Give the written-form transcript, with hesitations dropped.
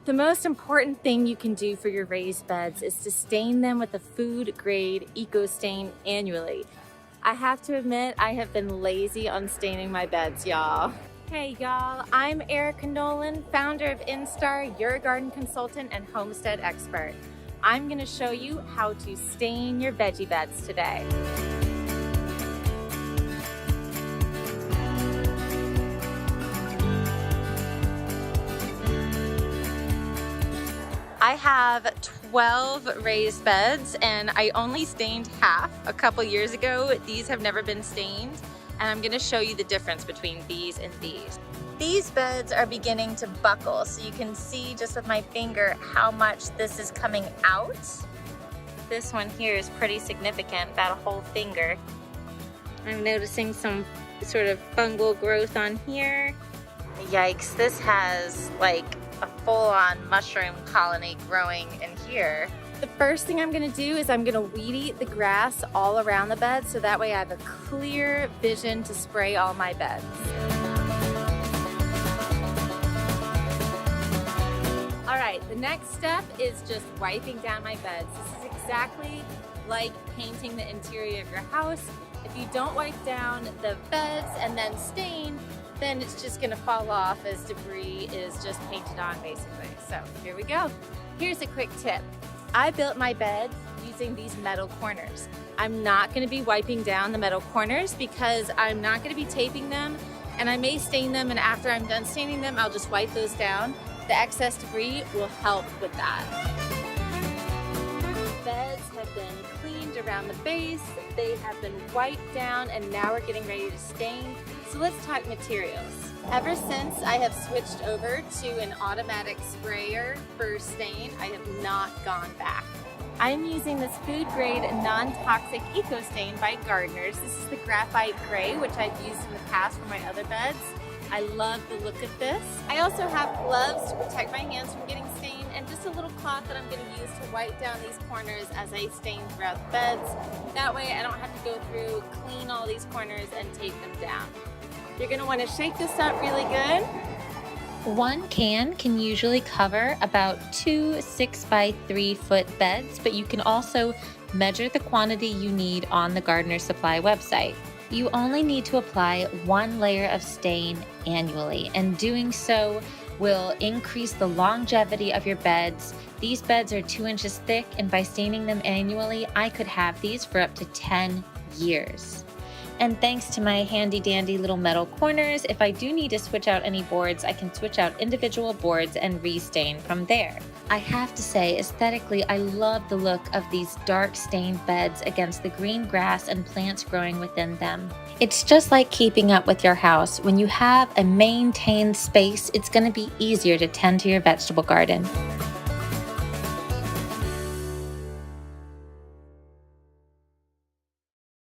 The most important thing you can do for your raised beds is to stain them with a food-grade eco stain annually. I have to admit, I have been lazy on staining my beds, y'all. Hey y'all, I'm Erica Nolan, founder of Instar, your garden consultant and homestead expert. I'm gonna show you how to stain your veggie beds today. I have 12 raised beds and I only stained half a couple years ago. These have never been stained, and I'm gonna show you the difference between these and these. These beds are beginning to buckle, so you can see just with my finger how much this is coming out. This one here is pretty significant, about a whole finger. I'm noticing some sort of fungal growth on here. Yikes, this has like a full-on mushroom colony growing in here. The first thing I'm gonna do is I'm gonna weed eat the grass all around the bed, so that way I have a clear vision to spray all my beds. All right, the next step is just wiping down my beds. This is exactly like painting the interior of your house. If you don't wipe down the beds and then stain, then it's just gonna fall off as debris is just painted on basically. So here we go. Here's a quick tip. I built my bed using these metal corners. I'm not gonna be wiping down the metal corners because I'm not gonna be taping them, and I may stain them, and after I'm done staining them, I'll just wipe those down. The excess debris will help with that. Beds have been cleaned around the base, they have been wiped down, and now we're getting ready to stain. So let's talk materials. Ever since I have switched over to an automatic sprayer for stain, I have not gone back. I'm using this food grade non-toxic eco stain by Gardeners. This is the graphite gray, which I've used in the past for my other beds. I love the look of this. I also have gloves to protect my hands from getting stained, and just a little cloth that I'm going to use to wipe down these corners as I stain throughout the beds. That way I don't have to go through, clean all these corners and tape them down. You're going to want to shake this up really good. One can usually cover about 2 6 by 3 foot beds, but you can also measure the quantity you need on the Gardener Supply website. You only need to apply 1 layer of stain annually, and doing so will increase the longevity of your beds. These beds are 2 inches thick, and by staining them annually, I could have these for up to 10 years. And thanks to my handy dandy little metal corners, if I do need to switch out any boards, I can switch out individual boards and restain from there. I have to say, aesthetically, I love the look of these dark stained beds against the green grass and plants growing within them. It's just like keeping up with your house. When you have a maintained space, it's going to be easier to tend to your vegetable garden.